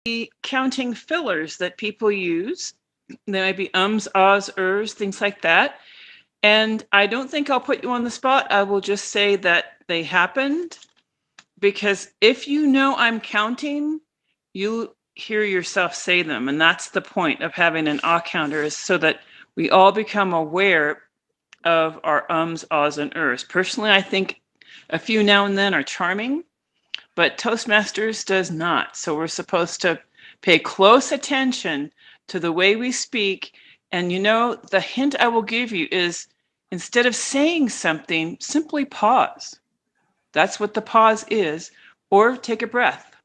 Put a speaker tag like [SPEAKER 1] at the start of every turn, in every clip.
[SPEAKER 1] be counting fillers that people use. There might be ums, ahs, ers, things like that. And I don't think I'll put you on the spot. I will just say that they happened, because if you know I'm counting, you hear yourself say them. And that's the point of having an ah counter, is so that we all become aware of our ums, ahs, and ers. Personally, I think a few now and then are charming, but Toastmasters does not. So we're supposed to pay close attention to the way we speak. And the hint I will give you is, instead of saying something, simply pause. That's what the pause is, or take a breath.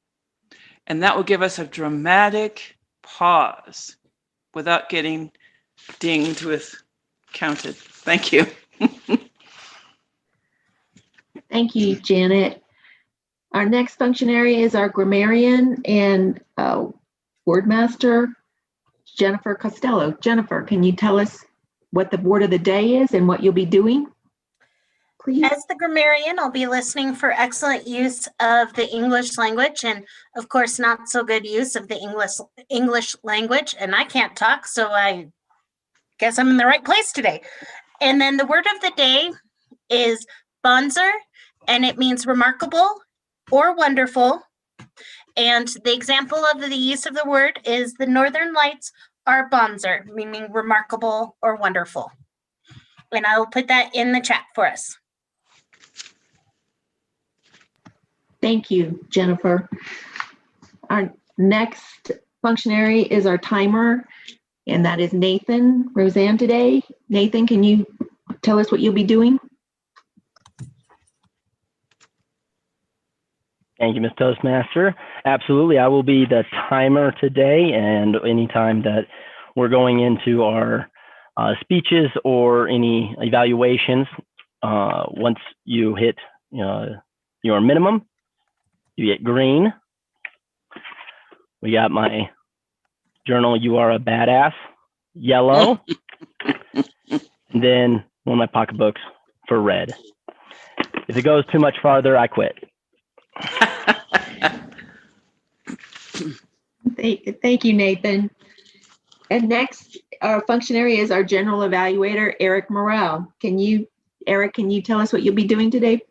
[SPEAKER 1] And that will give us a dramatic pause without getting dinged with counted. Thank you.
[SPEAKER 2] Thank you, Janet. Our next functionary is our grammarian and wordmaster, Jennifer Costello. Jennifer, can you tell us what the word of the day is and what you'll be doing, please?
[SPEAKER 3] As the grammarian, I'll be listening for excellent use of the English language, and of course, not so good use of the English language. And I can't talk, so I guess I'm in the right place today. And then the word of the day is bonzer, and it means remarkable or wonderful. And the example of the use of the word is the Northern Lights are bonzer, meaning remarkable or wonderful. And I will put that in the chat for us.
[SPEAKER 2] Thank you, Jennifer. Our next functionary is our timer, and that is Nathan Roseanne today. Nathan, can you tell us what you'll be doing?
[SPEAKER 4] Thank you, Ms. Toastmaster. Absolutely, I will be the timer today, and anytime that we're going into our speeches or any evaluations, once you hit your minimum, you get green. We got my journal, You Are a Badass, yellow, and then one of my pocketbooks for red. If it goes too much farther, I quit.
[SPEAKER 2] Thank you, Nathan. And next, our functionary is our general evaluator, Eric Morrell. Eric, can you tell us what you'll be doing today?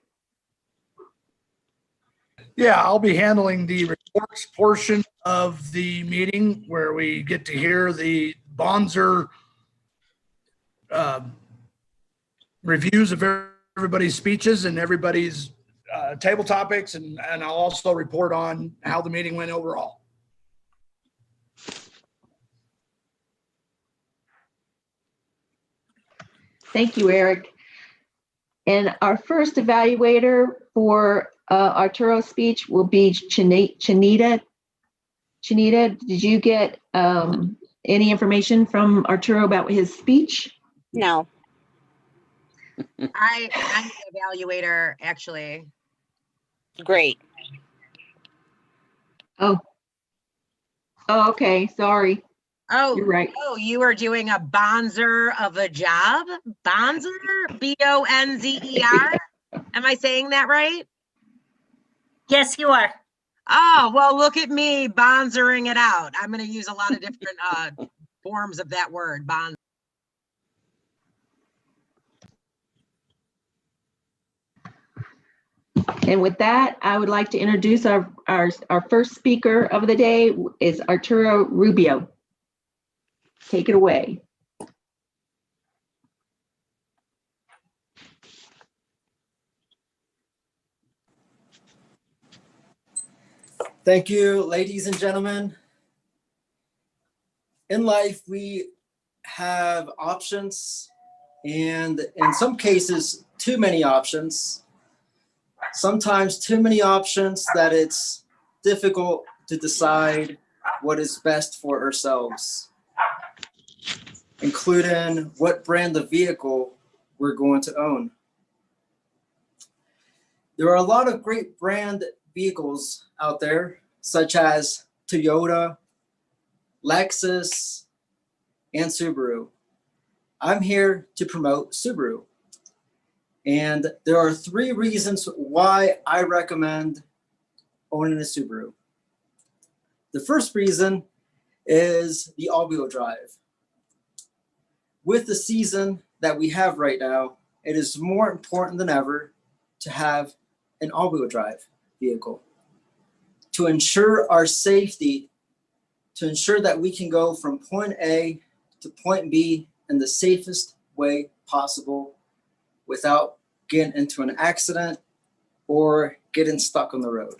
[SPEAKER 5] Yeah, I'll be handling the reports portion of the meeting, where we get to hear the Bonzer reviews of everybody's speeches and everybody's table topics, and I'll also report on how the meeting went overall.
[SPEAKER 2] Thank you, Eric. And our first evaluator for Arturo's speech will be Chinita. Chinita, did you get any information from Arturo about his speech?
[SPEAKER 6] No. I'm the evaluator, actually. Great.
[SPEAKER 2] Oh, okay. Sorry.
[SPEAKER 6] Oh,
[SPEAKER 2] you're right.
[SPEAKER 6] Oh, you are doing a bonzer of a job? Bonzer? B-O-N-Z-E-R? Am I saying that right?
[SPEAKER 3] Yes, you are.
[SPEAKER 6] Oh, well, look at me bonzering it out. I'm going to use a lot of different forms of that word, bonzer.
[SPEAKER 2] And with that, I would like to introduce our first speaker of the day is Arturo Rubio. Take it away.
[SPEAKER 7] Thank you, ladies and gentlemen. In life, we have options, and in some cases, too many options. Sometimes too many options that it's difficult to decide what is best for ourselves, including what brand of vehicle we're going to own. There are a lot of great brand vehicles out there, such as Toyota, Lexus, and Subaru. I'm here to promote Subaru. And there are 3 reasons why I recommend owning a Subaru. The first reason is the all-wheel drive. With the season that we have right now, it is more important than ever to have an all-wheel drive vehicle to ensure our safety, to ensure that we can go from point A to point B in the safest way possible without getting into an accident or getting stuck on the road.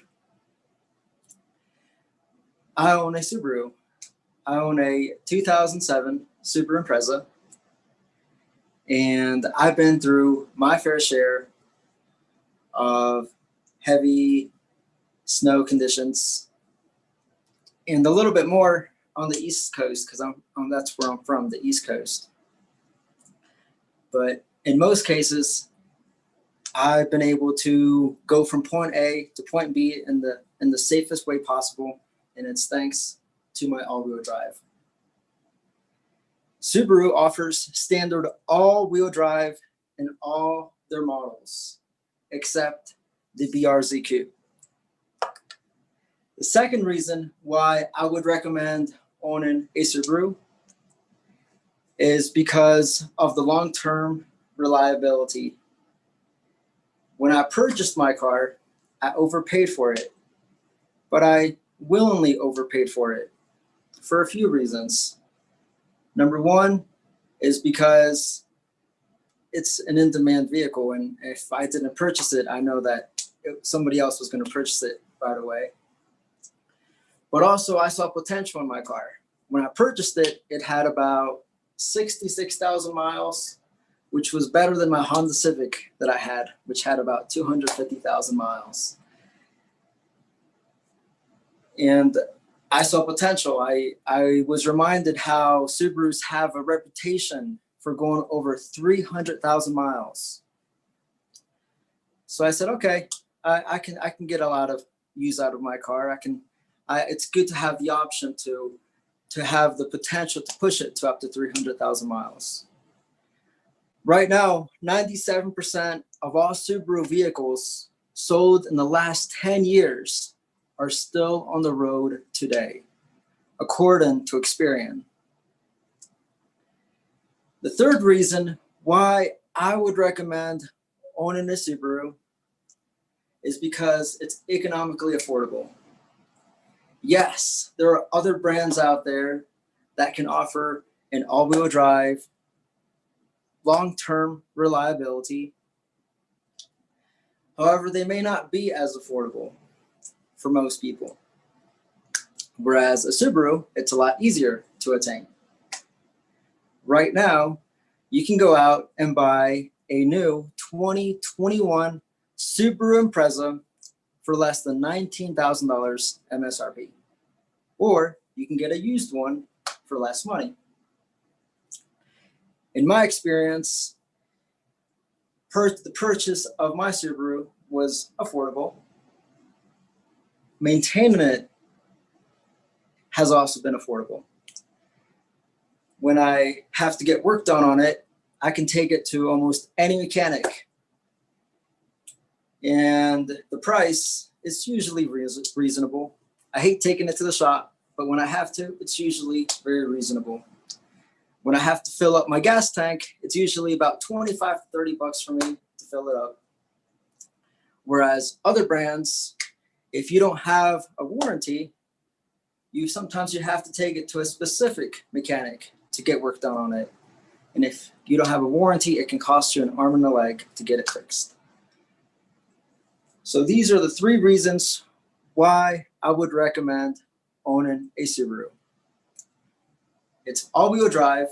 [SPEAKER 7] I own a Subaru. I own a 2007 Subaru Impreza, and I've been through my fair share of heavy snow conditions and a little bit more on the East Coast because that's where I'm from, the East Coast. But in most cases, I've been able to go from point A to point B in the safest way possible, and it's thanks to my all-wheel drive. Subaru offers standard all-wheel drive in all their models, except the BRZQ. The second reason why I would recommend owning a Subaru is because of the long-term reliability. When I purchased my car, I overpaid for it, but I willingly overpaid for it for a few reasons. Number one is because it's an in-demand vehicle, and if I didn't purchase it, I know that somebody else was going to purchase it right away. But also, I saw potential in my car. When I purchased it, it had about 66,000 miles, which was better than my Honda Civic that I had, which had about 250,000 miles. And I saw potential. I was reminded how Subarus have a reputation for going over 300,000 miles. So I said, okay, I can get a lot of use out of my car. It's good to have the option to have the potential to push it to up to 300,000 miles. Right now, 97% of all Subaru vehicles sold in the last 10 years are still on the road today, according to Experian. The third reason why I would recommend owning a Subaru is because it's economically affordable. Yes, there are other brands out there that can offer an all-wheel drive, long-term reliability. However, they may not be as affordable for most people. Whereas a Subaru, it's a lot easier to attain. Right now, you can go out and buy a new 2021 Subaru Impreza for less than $19,000 MSRP. Or you can get a used one for less money. In my experience, the purchase of my Subaru was affordable. Maintaining it has also been affordable. When I have to get work done on it, I can take it to almost any mechanic. And the price is usually reasonable. I hate taking it to the shop, but when I have to, it's usually very reasonable. When I have to fill up my gas tank, it's usually about 25 to 30 bucks for me to fill it up. Whereas other brands, if you don't have a warranty, sometimes you have to take it to a specific mechanic to get work done on it. And if you don't have a warranty, it can cost you an arm and a leg to get it fixed. So these are the three reasons why I would recommend owning a Subaru. It's all-wheel drive,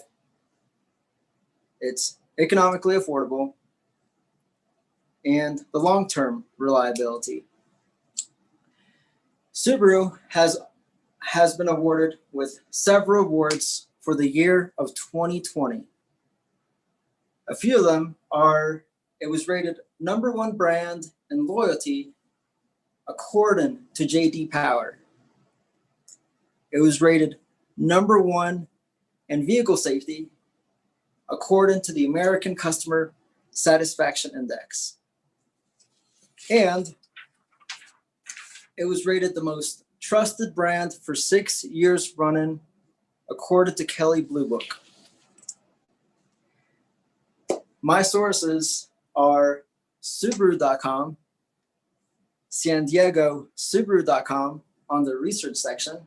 [SPEAKER 7] it's economically affordable, and the long-term reliability. Subaru has been awarded with several awards for the year of 2020. A few of them are, it was rated #1 brand in loyalty according to J.D. Power. It was rated #1 in vehicle safety according to the American Customer Satisfaction Index. And it was rated the most trusted brand for 6 years running, according to Kelley Blue Book. My sources are Subaru.com, San Diego Subaru.com on the research section,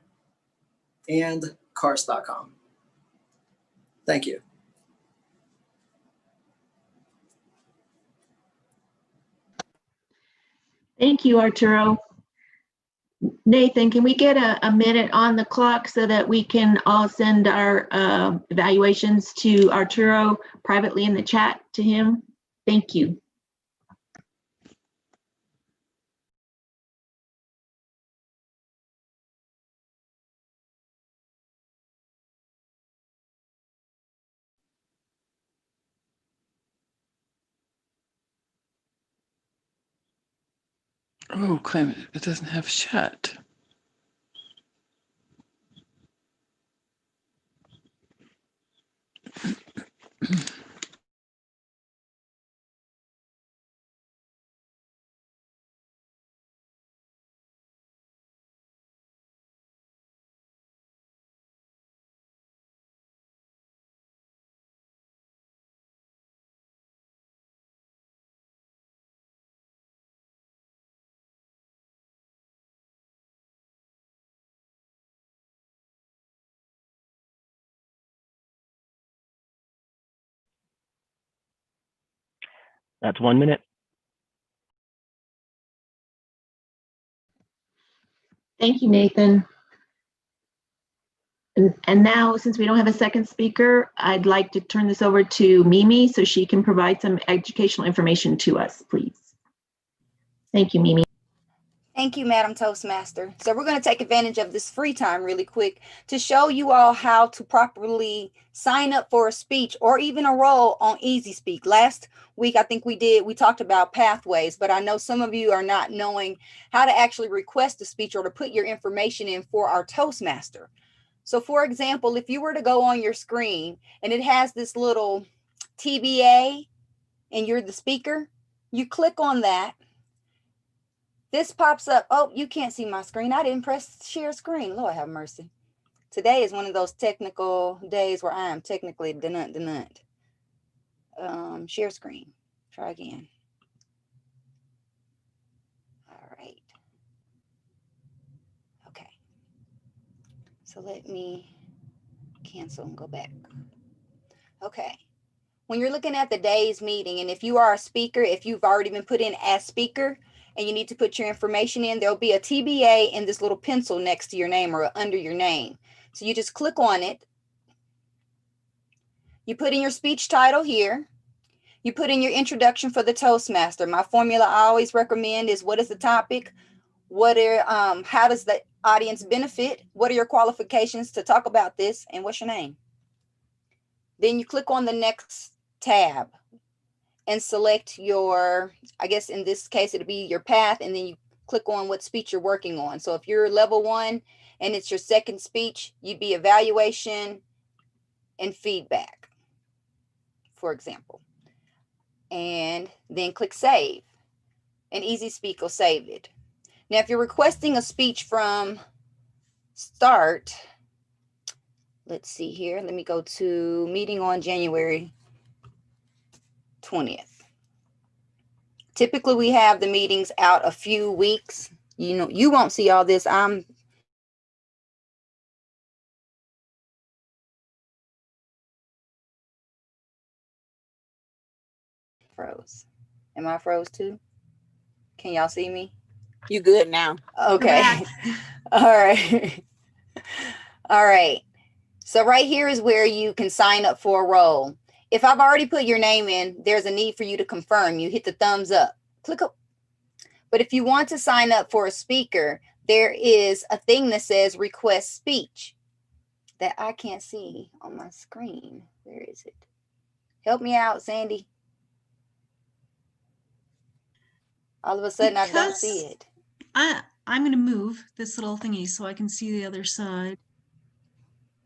[SPEAKER 7] and Cars.com. Thank you.
[SPEAKER 2] Thank you, Arturo. Nathan, can we get a minute on the clock so that we can all send our evaluations to Arturo privately in the chat to him? Thank you.
[SPEAKER 1] Oh, Clement, it doesn't have chat.
[SPEAKER 4] That's 1 minute.
[SPEAKER 2] Thank you, Nathan. And now, since we don't have a second speaker, I'd like to turn this over to Mimi so she can provide some educational information to us, please. Thank you, Mimi.
[SPEAKER 8] Thank you, Madam Toastmaster. So we're going to take advantage of this free time really quick to show you all how to properly sign up for a speech or even a role on Easy Speak. Last week, I think we talked about pathways, but I know some of you are not knowing how to actually request a speech or to put your information in for our Toastmaster. So for example, if you were to go on your screen and it has this little TBA and you're the speaker, you click on that. This pops up. Oh, you can't see my screen. I didn't press share screen. Lord have mercy. Today is one of those technical days where I am technically denut. Share screen. Try again. All right. Okay. So let me cancel and go back. Okay. When you're looking at the day's meeting, and if you are a speaker, if you've already been put in as speaker, and you need to put your information in, there'll be a TBA in this little pencil next to your name or under your name. So you just click on it. You put in your speech title here. You put in your introduction for the Toastmaster. My formula I always recommend is what is the topic? How does the audience benefit? What are your qualifications to talk about this? And what's your name? Then you click on the next tab and select your, I guess in this case, it'll be your path, and then you click on what speech you're working on. So if you're level 1 and it's your second speech, you'd be evaluation and feedback, for example. And then click save, and Easy Speak will save it. Now, if you're requesting a speech from start, let's see here. Let me go to meeting on January 20th. Typically, we have the meetings out a few weeks. You know, you won't see all this. I'm froze. Am I froze too? Can y'all see me?
[SPEAKER 6] You good now?
[SPEAKER 8] Okay. All right. All right. So right here is where you can sign up for a role. If I've already put your name in, there's a need for you to confirm. You hit the thumbs up. Click up. But if you want to sign up for a speaker, there is a thing that says request speech that I can't see on my screen. Where is it? Help me out, Sandy. All of a sudden, I don't see it.
[SPEAKER 9] I'm going to move this little thingy so I can see the other side.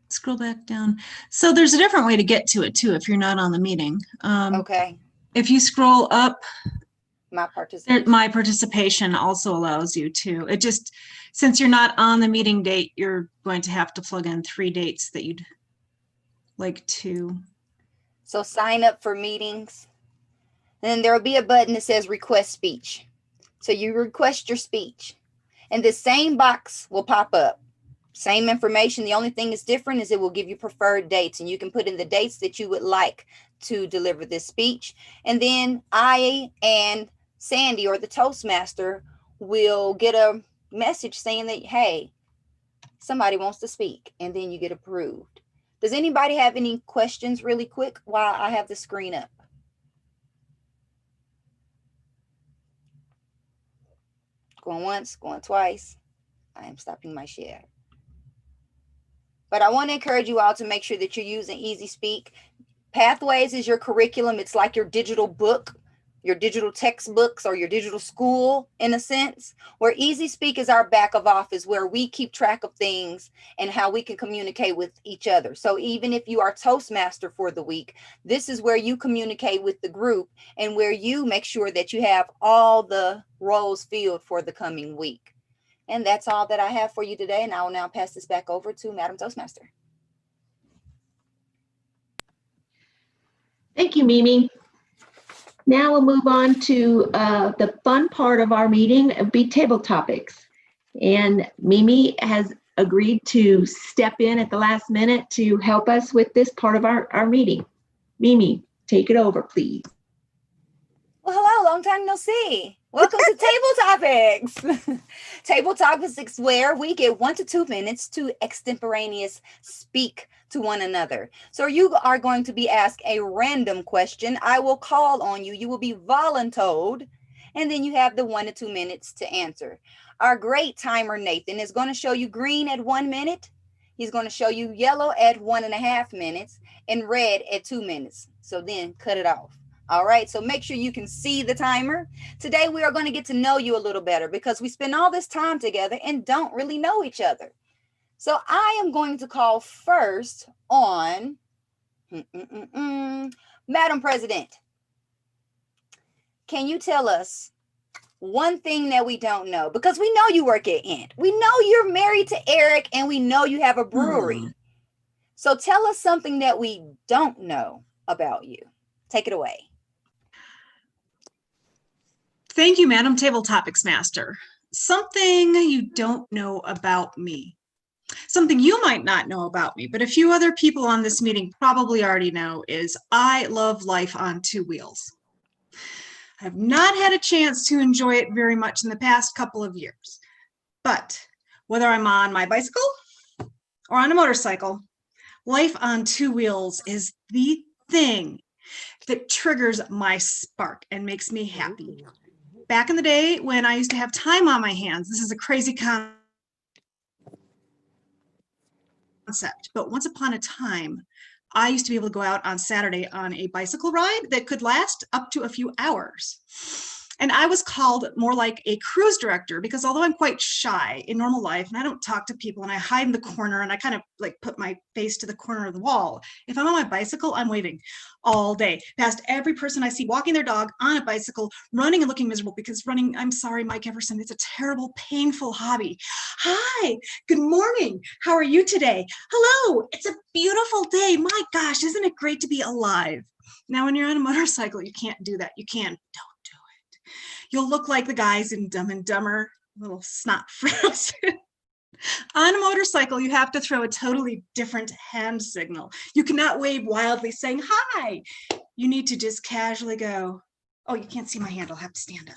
[SPEAKER 9] Scroll back down. So there's a different way to get to it too if you're not on the meeting.
[SPEAKER 8] Okay.
[SPEAKER 9] If you scroll up
[SPEAKER 8] My participation.
[SPEAKER 9] My participation also allows you to. It just, since you're not on the meeting date, you're going to have to plug in 3 dates that you'd like to.
[SPEAKER 8] So sign up for meetings. Then there will be a button that says request speech. So you request your speech and the same box will pop up. Same information. The only thing that's different is it will give you preferred dates, and you can put in the dates that you would like to deliver this speech. And then I and Sandy, or the Toastmaster, will get a message saying that, hey, somebody wants to speak, and then you get approved. Does anybody have any questions really quick while I have the screen up? Going once, going twice. I am stopping my share. But I want to encourage you all to make sure that you're using Easy Speak. Pathways is your curriculum. It's like your digital book, your digital textbooks, or your digital school in a sense, where Easy Speak is our back of office, where we keep track of things and how we can communicate with each other. So even if you are Toastmaster for the week, this is where you communicate with the group and where you make sure that you have all the roles filled for the coming week. And that's all that I have for you today. And I will now pass this back over to Madam Toastmaster.
[SPEAKER 2] Thank you, Mimi. Now we'll move on to the fun part of our meeting, it'll be table topics. And Mimi has agreed to step in at the last minute to help us with this part of our meeting. Mimi, take it over, please.
[SPEAKER 8] Well, hello, long time no see. Welcome to Table Topics. Table Topics is where we get 1 to 2 minutes to extemporaneous speak to one another. So you are going to be asked a random question. I will call on you. You will be voluntold, and then you have the 1 to 2 minutes to answer. Our great timer, Nathan, is going to show you green at 1 minute. He's going to show you yellow at 1.5 minutes and red at 2 minutes. So then cut it off. All right, so make sure you can see the timer. Today, we are going to get to know you a little better because we spend all this time together and don't really know each other. So I am going to call first on Madam President. Can you tell us one thing that we don't know? Because we know you work at Ent. We know you're married to Eric, and we know you have a brewery. So tell us something that we don't know about you. Take it away.
[SPEAKER 9] Thank you, Madam Table Topics Master. Something you don't know about me. Something you might not know about me, but a few other people on this meeting probably already know is I love life on 2 wheels. I have not had a chance to enjoy it very much in the past couple of years, but whether I'm on my bicycle or on a motorcycle, life on 2 wheels is the thing that triggers my spark and makes me happy. Back in the day when I used to have time on my hands, this is a crazy concept, but once upon a time, I used to be able to go out on Saturday on a bicycle ride that could last up to a few hours. And I was called more like a cruise director because although I'm quite shy in normal life and I don't talk to people and I hide in the corner and I kind of like put my face to the corner of the wall, if I'm on my bicycle, I'm waving all day past every person I see walking their dog on a bicycle, running and looking miserable because running, I'm sorry, Mike Everson, it's a terrible, painful hobby. Hi, good morning. How are you today? Hello, it's a beautiful day. My gosh, isn't it great to be alive? Now, when you're on a motorcycle, you can't do that. You can. You'll look like the guys in Dumb and Dumber, little snot frozen. On a motorcycle, you have to throw a totally different hand signal. You cannot wave wildly saying, hi. You need to just casually go, oh, you can't see my hand, I'll have to stand up.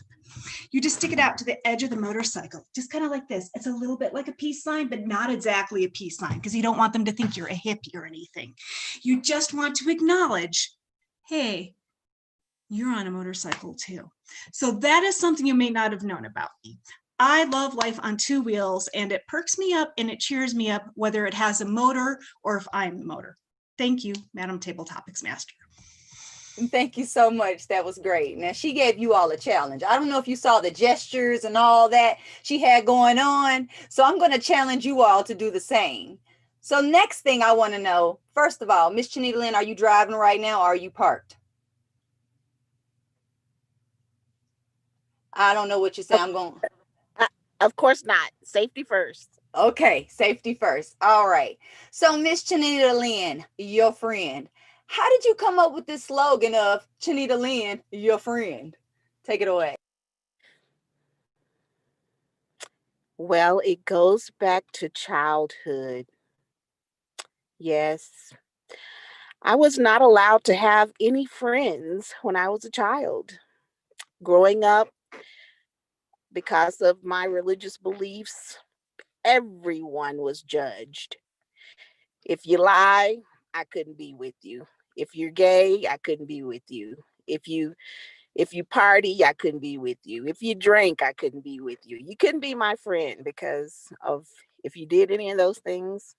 [SPEAKER 9] You just stick it out to the edge of the motorcycle, just kind of like this. It's a little bit like a peace sign, but not exactly a peace sign because you don't want them to think you're a hippie or anything. You just want to acknowledge, hey, you're on a motorcycle too. So that is something you may not have known about me. I love life on 2 wheels and it perks me up and it cheers me up, whether it has a motor or if I'm the motor. Thank you, Madam Table Topics Master.
[SPEAKER 8] Thank you so much. That was great. Now, she gave you all a challenge. I don't know if you saw the gestures and all that she had going on. So I'm going to challenge you all to do the same. So next thing I want to know, first of all, Miss Chanita Lynn, are you driving right now or are you parked? I don't know what you're saying. I'm going.
[SPEAKER 10] Of course not. Safety first.
[SPEAKER 8] Okay, safety first. All right. So, Miss Chanita Lynn, your friend, how did you come up with this slogan of Chanita Lynn, your friend? Take it away.
[SPEAKER 10] Well, it goes back to childhood. Yes. I was not allowed to have any friends when I was a child. Growing up, because of my religious beliefs, everyone was judged. If you lie, I couldn't be with you. If you're gay, I couldn't be with you. If you party, I couldn't be with you. If you drink, I couldn't be with you. You couldn't be my friend because of if you did any of those things,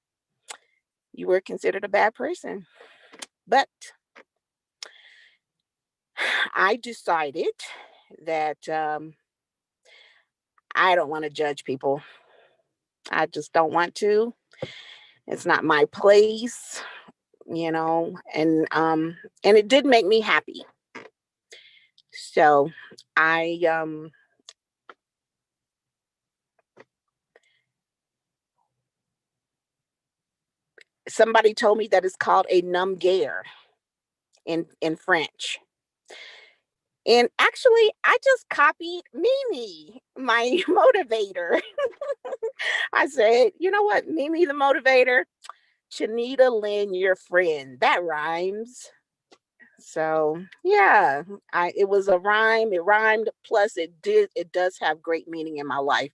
[SPEAKER 10] you were considered a bad person. But I decided that I don't want to judge people. I just don't want to. It's not my place, and it did make me happy. So I somebody told me that it's called a nom guerre in French. And actually, I just copied Mimi, my motivator. I said, you know what, Mimi the motivator, Chanita Lynn, your friend. That rhymes. So yeah, it was a rhyme. It rhymed. Plus, it does have great meaning in my life.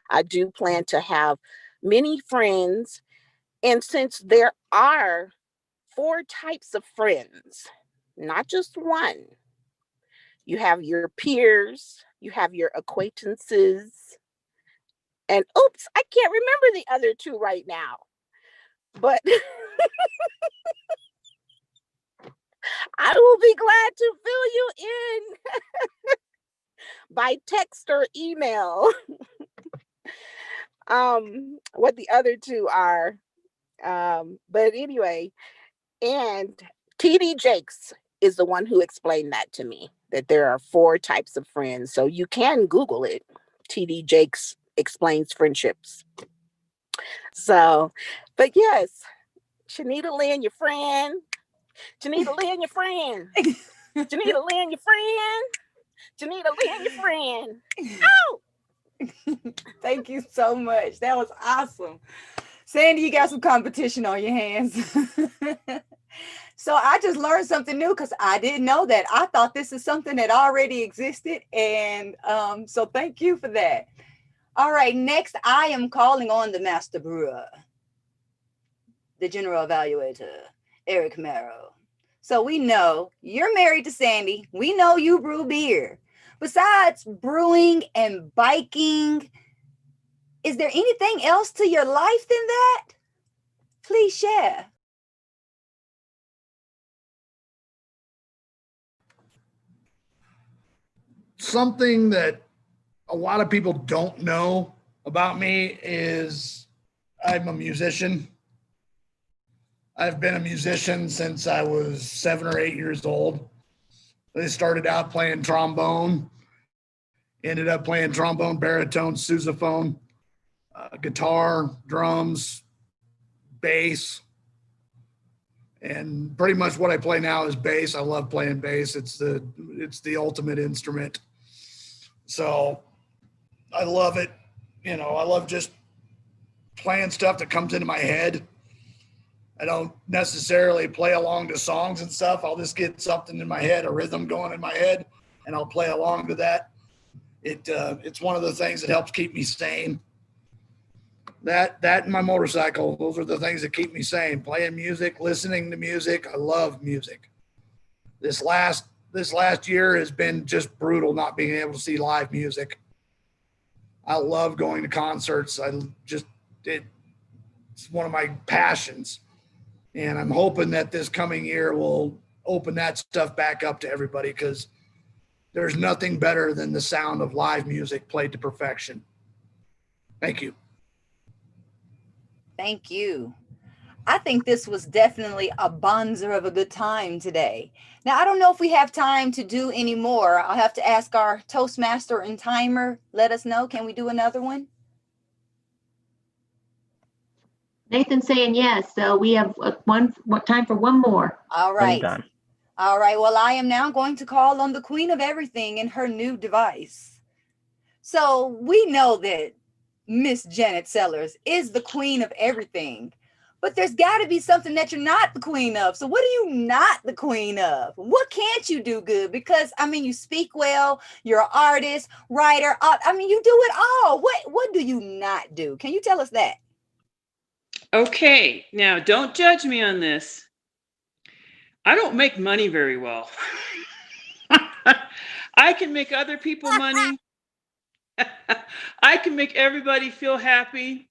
[SPEAKER 10] I do plan to have many friends, and since there are 4 types of friends, not just one. You have your peers, you have your acquaintances, and oops, I can't remember the other 2 right now. But I will be glad to fill you in by text or email. What the other 2 are. But anyway, and TD Jakes is the one who explained that to me, that there are 4 types of friends. So you can Google it. TD Jakes explains friendships. So, but yes, Chanita Lynn, your friend. Janita Lynn, your friend. Janita Lynn, your friend. Janita Lynn, your friend. Oh!
[SPEAKER 8] Thank you so much. That was awesome. Sandy, you got some competition on your hands. So I just learned something new because I didn't know that. I thought this is something that already existed. And so thank you for that. All right, next I am calling on the master brewer, the general evaluator, Eric Merrow. So we know you're married to Sandy. We know you brew beer. Besides brewing and biking, is there anything else to your life than that? Please share.
[SPEAKER 5] Something that a lot of people don't know about me is I'm a musician. I've been a musician since I was 7 or 8 years old. I started out playing trombone, ended up playing trombone, baritone, sousaphone, guitar, drums, bass. And pretty much what I play now is bass. I love playing bass. It's the ultimate instrument. So I love it. I love just playing stuff that comes into my head. I don't necessarily play along to songs and stuff. I'll just get something in my head, a rhythm going in my head, and I'll play along to that. It's one of the things that helps keep me sane. That and my motorcycle, those are the things that keep me sane. Playing music, listening to music. I love music. This last year has been just brutal not being able to see live music. I love going to concerts. It's one of my passions. And I'm hoping that this coming year will open that stuff back up to everybody, because there's nothing better than the sound of live music played to perfection. Thank you.
[SPEAKER 8] Thank you. I think this was definitely a bonzer of a good time today. Now, I don't know if we have time to do any more. I'll have to ask our Toastmaster and timer. Let us know. Can we do another one?
[SPEAKER 2] Nathan's saying yes, so we have time for one more.
[SPEAKER 8] All right.
[SPEAKER 4] Anytime.
[SPEAKER 8] All right. Well, I am now going to call on the queen of everything and her new device. So we know that Miss Janet Sellers is the queen of everything, but there's got to be something that you're not the queen of. So what are you not the queen of? What can't you do good? Because I mean, you speak well, you're an artist, writer. I mean, you do it all. What do you not do? Can you tell us that?
[SPEAKER 1] Okay, now don't judge me on this. I don't make money very well. I can make other people money. I can make everybody feel happy.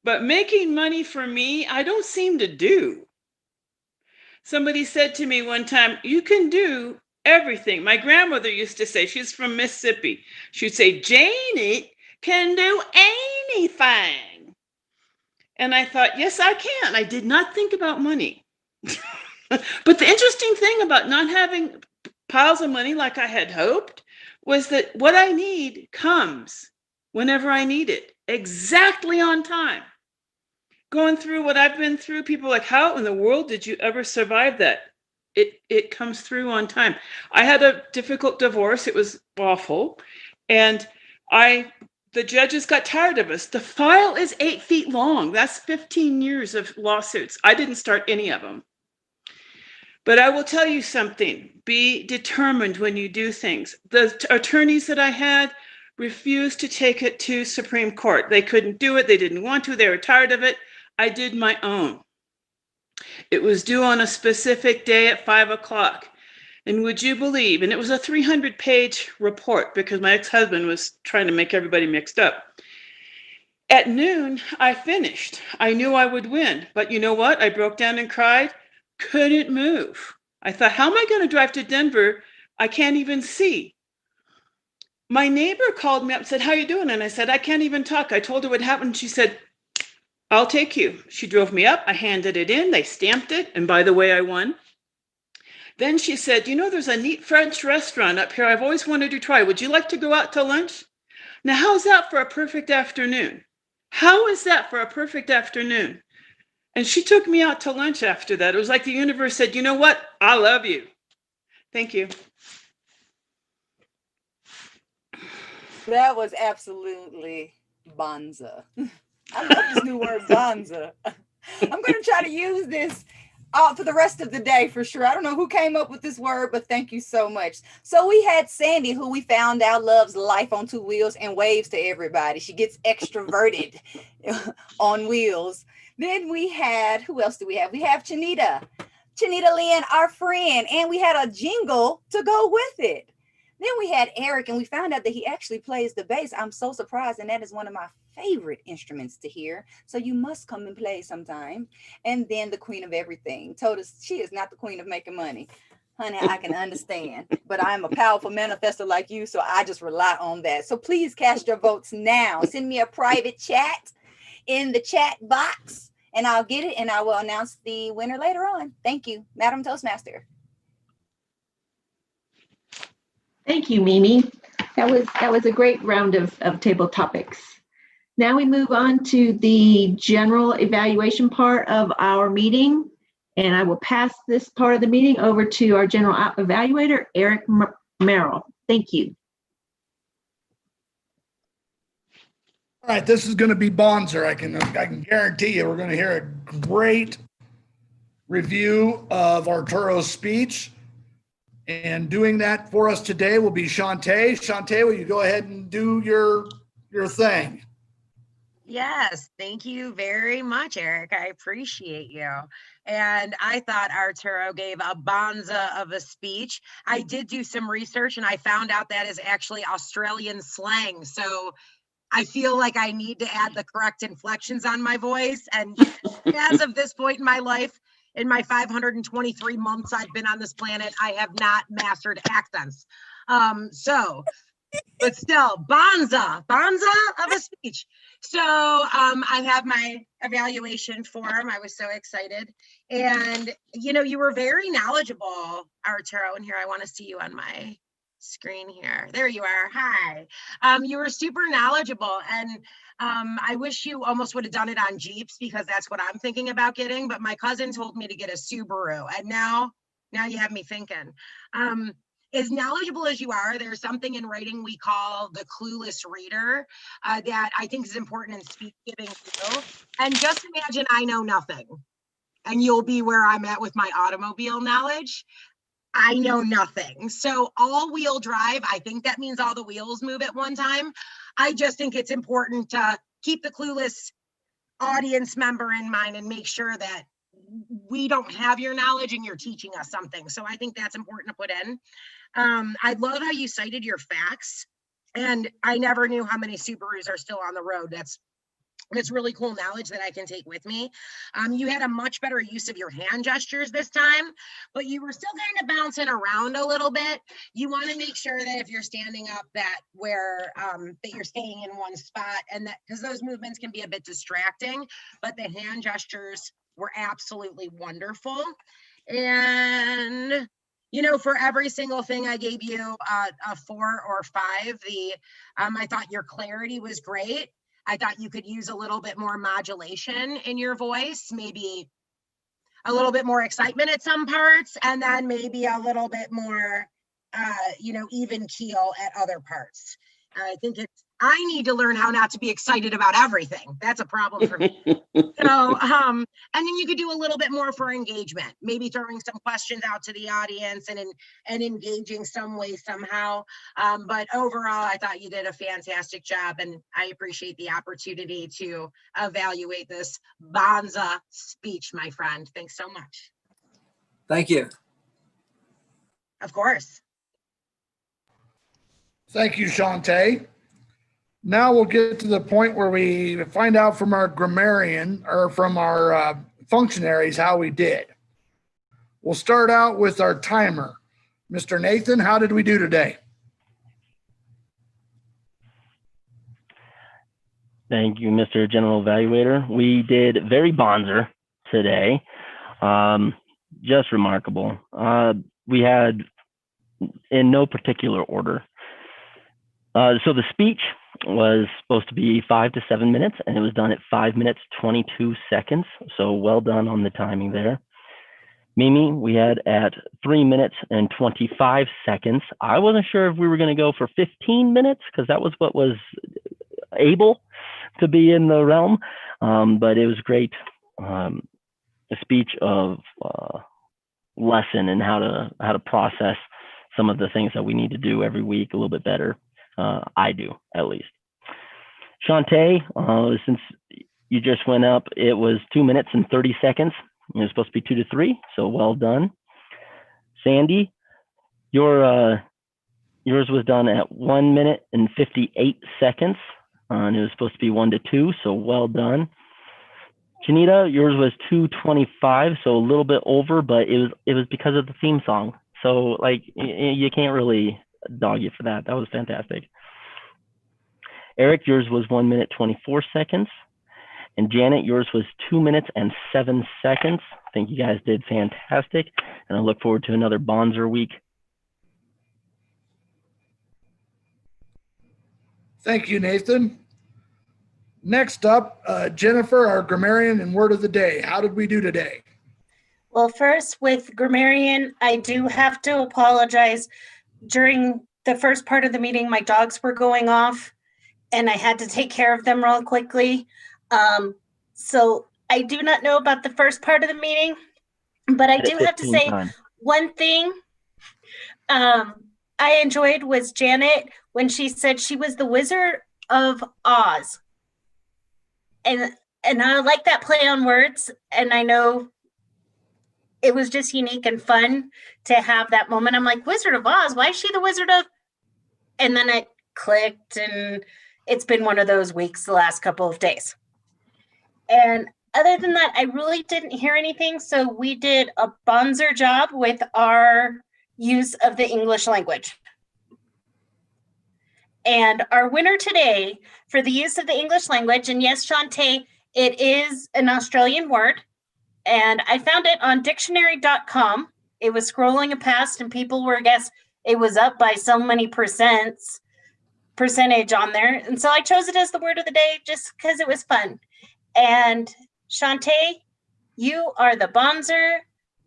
[SPEAKER 1] But making money for me, I don't seem to do. Somebody said to me one time, you can do everything. My grandmother used to say, she's from Mississippi. She'd say, Janie can do anything. And I thought, yes, I can. I did not think about money. But the interesting thing about not having piles of money like I had hoped was that what I need comes whenever I need it, exactly on time. Going through what I've been through, people are like, how in the world did you ever survive that? It comes through on time. I had a difficult divorce. It was awful. And the judges got tired of us. The file is 8 feet long. That's 15 years of lawsuits. I didn't start any of them. But I will tell you something. Be determined when you do things. The attorneys that I had refused to take it to Supreme Court. They couldn't do it. They didn't want to. They were tired of it. I did my own. It was due on a specific day at 5 o'clock. And would you believe, and it was a 300-page report because my ex-husband was trying to make everybody mixed up. At noon, I finished. I knew I would win. But you know what? I broke down and cried. Couldn't move. I thought, how am I going to drive to Denver? I can't even see. My neighbor called me up and said, how are you doing? And I said, I can't even talk. I told her what happened. She said, I'll take you. She drove me up. I handed it in. They stamped it. And by the way, I won. Then she said, you know, there's a neat French restaurant up here I've always wanted to try. Would you like to go out to lunch? Now, how's that for a perfect afternoon? How is that for a perfect afternoon? And she took me out to lunch after that. It was like the universe said, you know what? I love you. Thank you.
[SPEAKER 8] That was absolutely bonza. I love this new word, bonza. I'm going to try to use this for the rest of the day for sure. I don't know who came up with this word, but thank you so much. So we had Sandy, who we found out loves life on two wheels and waves to everybody. She gets extroverted on wheels. Then we had, who else do we have? We have Chanita Lynn, our friend, and we had a jingle to go with it. Then we had Eric, and we found out that he actually plays the bass. I'm so surprised, and that is one of my favorite instruments to hear. So you must come and play sometime. And then the queen of everything told us she is not the queen of making money. Honey, I can understand, but I'm a powerful manifestor like you, so I just rely on that. So please cast your votes now. Send me a private chat in the chat box, and I'll get it, and I will announce the winner later on. Thank you, Madam Toastmaster.
[SPEAKER 2] Thank you, Mimi. That was a great round of table topics. Now we move on to the general evaluation part of our meeting, and I will pass this part of the meeting over to our general evaluator, Eric Merrill. Thank you.
[SPEAKER 5] All right, this is going to be bonzer. I can guarantee you we're going to hear a great review of Arturo's speech. And doing that for us today will be Shantae. Shantae, will you go ahead and do your thing?
[SPEAKER 6] Yes, thank you very much, Eric. I appreciate you. And I thought Arturo gave a bonza of a speech. I did do some research and I found out that is actually Australian slang. So I feel like I need to add the correct inflections on my voice. And as of this point in my life, in my 523 months I've been on this planet, I have not mastered accents. But still, bonza of a speech. So I have my evaluation form. I was so excited. And, you know, you were very knowledgeable, Arturo. And here, I want to see you on my screen here. There you are. Hi. You were super knowledgeable. And I wish you almost would have done it on Jeeps, because that's what I'm thinking about getting. But my cousin told me to get a Subaru. And now you have me thinking. As knowledgeable as you are, there's something in writing we call the clueless reader that I think is important in speech giving too. And just imagine I know nothing, and you'll be where I'm at with my automobile knowledge. I know nothing. So all-wheel drive, I think that means all the wheels move at one time. I just think it's important to keep the clueless audience member in mind and make sure that we don't have your knowledge and you're teaching us something. So I think that's important to put in. I love how you cited your facts, and I never knew how many Subarus are still on the road. That's really cool knowledge that I can take with me. You had a much better use of your hand gestures this time, but you were still kind of bouncing around a little bit. You want to make sure that if you're standing up, that you're staying in one spot, and that, because those movements can be a bit distracting, but the hand gestures were absolutely wonderful. And you know, for every single thing I gave you a 4 or 5. I thought your clarity was great. I thought you could use a little bit more modulation in your voice, maybe a little bit more excitement at some parts, and then maybe a little bit more, even keel at other parts. I think I need to learn how not to be excited about everything. That's a problem for me. So, and then you could do a little bit more for engagement, maybe throwing some questions out to the audience and engaging some way somehow. But overall, I thought you did a fantastic job, and I appreciate the opportunity to evaluate this Bonza speech, my friend. Thanks so much.
[SPEAKER 7] Thank you.
[SPEAKER 6] Of course.
[SPEAKER 5] Thank you, Shantae. Now we'll get to the point where we find out from our grammarian, or from our functionaries, how we did. We'll start out with our timer. Mr. Nathan, how did we do today?
[SPEAKER 4] Thank you, Mr. General Evaluator. We did very bonzer today. Just remarkable. We had, in no particular order. So the speech was supposed to be 5 to 7 minutes, and it was done at 5 minutes, 22 seconds. So well done on the timing there. Mimi, we had at 3 minutes and 25 seconds. I wasn't sure if we were going to go for 15 minutes, because that was what was able to be in the realm. But it was great. A speech of lesson and how to process some of the things that we need to do every week a little bit better. I do, at least. Shantae, since you just went up, it was 2 minutes and 30 seconds. It was supposed to be 2 to 3, so well done. Sandy, yours was done at 1 minute and 58 seconds, and it was supposed to be 1 to 2, so well done. Janita, yours was 2:25, so a little bit over, but it was because of the theme song. So like you can't really dog you for that. That was fantastic. Eric, yours was 1 minute 24 seconds. And Janet, yours was 2 minutes and 7 seconds. I think you guys did fantastic. And I look forward to another Bonzer week.
[SPEAKER 5] Thank you, Nathan. Next up, Jennifer, our grammarian and word of the day. How did we do today?
[SPEAKER 3] Well, first with grammarian, I do have to apologize. During the first part of the meeting, my dogs were going off and I had to take care of them real quickly. So I do not know about the first part of the meeting, but I do have to say one thing I enjoyed was Janet when she said she was the Wizard of Oz. And I like that play on words. And I know it was just unique and fun to have that moment. I'm like, Wizard of Oz, why is she the Wizard of? And then it clicked, and it's been one of those weeks the last couple of days. And other than that, I really didn't hear anything. So we did a bonzer job with our use of the English language. And our winner today for the use of the English language, and yes, Shantae, it is an Australian word, and I found it on dictionary.com. It was scrolling past and people were, I guess, it was up by so many percentage on there. And so I chose it as the word of the day just because it was fun. And Shantae, you are the Bonzer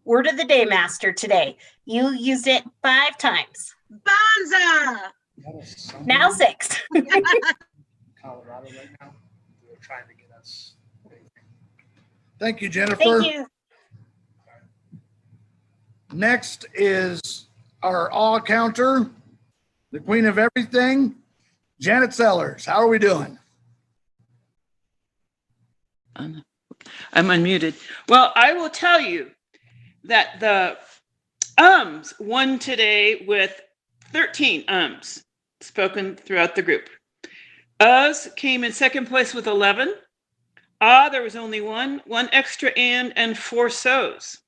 [SPEAKER 3] word of the day master today. You used it 5 times.
[SPEAKER 6] Bonza!
[SPEAKER 3] Now 6.
[SPEAKER 5] Colorado right now. They're trying to get us. Thank you, Jennifer.
[SPEAKER 3] Thank you.
[SPEAKER 5] Next is our all counter, the queen of everything, Janet Sellers. How are we doing?
[SPEAKER 1] I'm unmuted. Well, I will tell you that the ums won today with 13 ums spoken throughout the group. Us came in second place with 11. There was only one extra and 4 so's.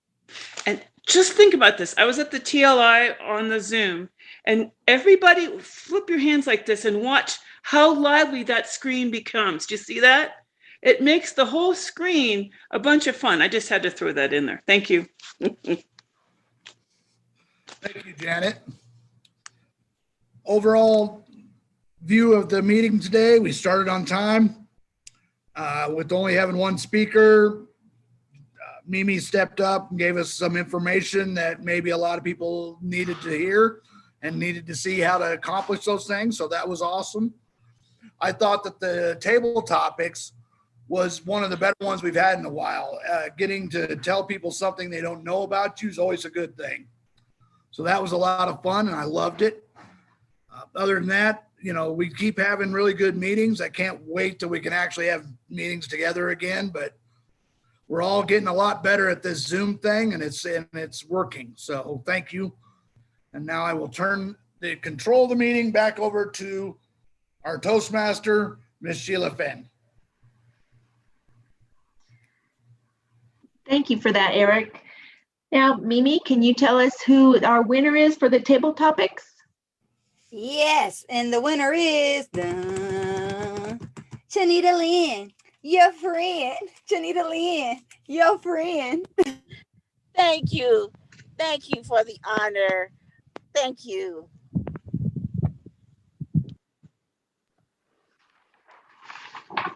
[SPEAKER 1] And just think about this. I was at the TLI on the Zoom, and everybody flip your hands like this and watch how lively that screen becomes. Do you see that? It makes the whole screen a bunch of fun. I just had to throw that in there. Thank you.
[SPEAKER 5] Thank you, Janet. Overall view of the meeting today, we started on time with only having one speaker. Mimi stepped up and gave us some information that maybe a lot of people needed to hear and needed to see how to accomplish those things. So that was awesome. I thought that the table topics was one of the better ones we've had in a while. Getting to tell people something they don't know about you is always a good thing. So that was a lot of fun and I loved it. Other than that, you know, we keep having really good meetings. I can't wait till we can actually have meetings together again, but we're all getting a lot better at this Zoom thing and it's working. So thank you. And now I will turn the control of the meeting back over to our Toastmaster, Miss Sheila Fenn.
[SPEAKER 2] Thank you for that, Eric. Now, Mimi, can you tell us who our winner is for the table topics?
[SPEAKER 8] Yes, and the winner is Janita Lynn, your friend. Janita Lynn, your friend.
[SPEAKER 10] Thank you. Thank you for the honor. Thank you.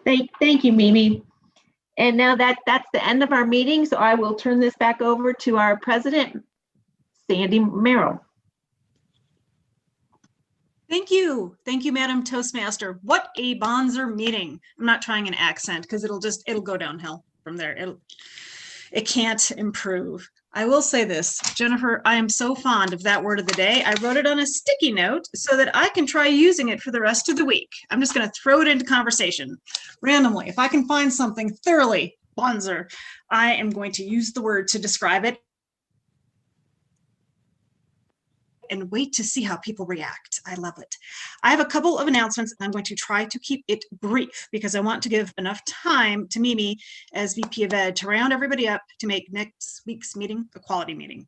[SPEAKER 2] Thank you, Mimi. And now that's the end of our meeting, so I will turn this back over to our president, Sandy Merrill.
[SPEAKER 9] Thank you. Thank you, Madam Toastmaster. What a bonzer meeting. I'm not trying an accent because it'll go downhill from there. It can't improve. I will say this, Jennifer, I am so fond of that word of the day. I wrote it on a sticky note so that I can try using it for the rest of the week. I'm just going to throw it into conversation randomly. If I can find something thoroughly bonzer, I am going to use the word to describe it and wait to see how people react. I love it. I have a couple of announcements. I'm going to try to keep it brief because I want to give enough time to Mimi as VP of Ed to round everybody up to make next week's meeting a quality meeting.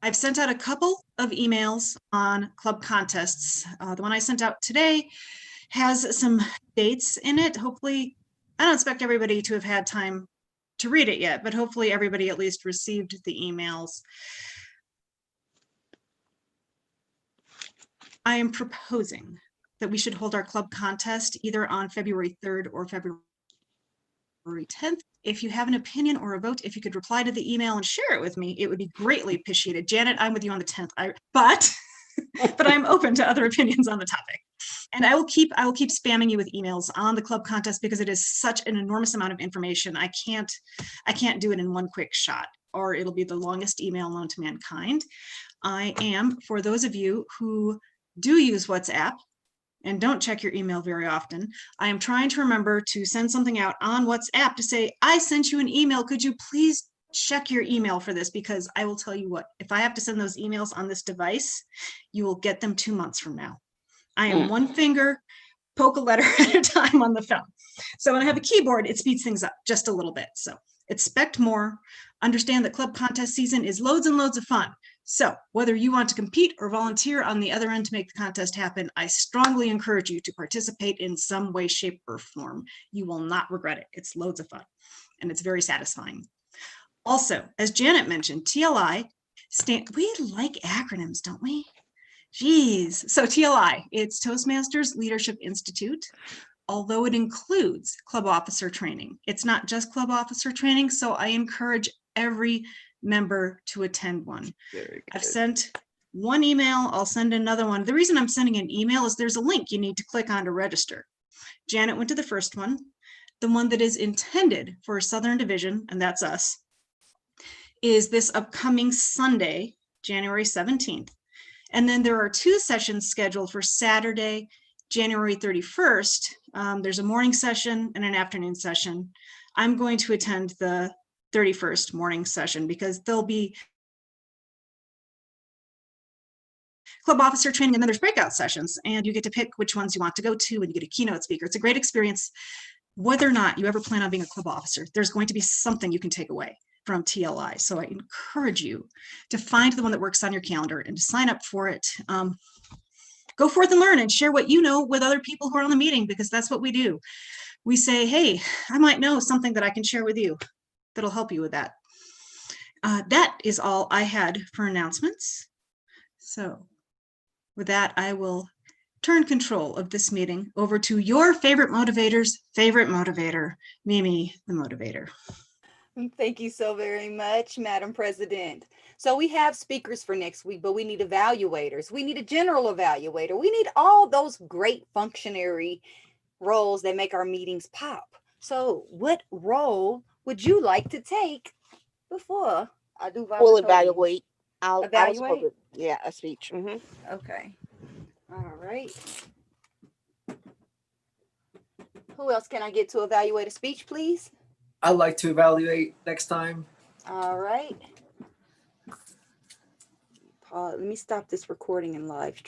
[SPEAKER 9] I've sent out a couple of emails on club contests. The one I sent out today has some dates in it. Hopefully, I don't expect everybody to have had time to read it yet, but hopefully everybody at least received the emails. I am proposing that we should hold our club contest either on February 3rd or February 10th. If you have an opinion or a vote, if you could reply to the email and share it with me, it would be greatly appreciated. Janet, I'm with you on the 10th, but I'm open to other opinions on the topic. And I will keep spamming you with emails on the club contest because it is such an enormous amount of information. I can't do it in one quick shot, or it'll be the longest email known to mankind. I am, for those of you who do use WhatsApp and don't check your email very often, I am trying to remember to send something out on WhatsApp to say, I sent you an email. Could you please check your email for this? Because I will tell you what, if I have to send those emails on this device, you will get them 2 months from now. I am one finger, poke a letter at a time on the phone. So when I have a keyboard, it speeds things up just a little bit. So expect more. Understand that club contest season is loads and loads of fun. So whether you want to compete or volunteer on the other end to make the contest happen, I strongly encourage you to participate in some way, shape, or form. You will not regret it. It's loads of fun and it's very satisfying. Also, as Janet mentioned, TLI, we like acronyms, don't we? Geez. So TLI, it's Toastmasters Leadership Institute, although it includes club officer training. It's not just club officer training, so I encourage every member to attend one. I've sent one email, I'll send another one. The reason I'm sending an email is there's a link you need to click on to register. Janet went to the first one. The one that is intended for Southern Division, and that's us, is this upcoming Sunday, January 17th. And then there are 2 sessions scheduled for Saturday, January 31st. There's a morning session and an afternoon session. I'm going to attend the 31st morning session because there'll be club officer training and then there's breakout sessions and you get to pick which ones you want to go to and you get a keynote speaker. It's a great experience. Whether or not you ever plan on being a club officer, there's going to be something you can take away from TLI. So I encourage you to find the one that works on your calendar and to sign up for it. Go forth and learn and share what you know with other people who are on the meeting, because that's what we do. We say, hey, I might know something that I can share with you that'll help you with that. That is all I had for announcements. So with that, I will turn control of this meeting over to your favorite motivator's favorite motivator, Mimi, the motivator.
[SPEAKER 8] Thank you so very much, Madam President. So we have speakers for next week, but we need evaluators. We need a general evaluator. We need all those great functionary roles that make our meetings pop. So what role would you like to take before I do
[SPEAKER 10] We'll
[SPEAKER 8] valedictorian?
[SPEAKER 10] evaluate.
[SPEAKER 8] Evaluate?
[SPEAKER 10] Yeah, a speech.
[SPEAKER 8] Okay. All right. Who else can I get to evaluate a speech, please?
[SPEAKER 7] I'd like to evaluate next time.
[SPEAKER 8] All right. Let me stop this recording and live stream.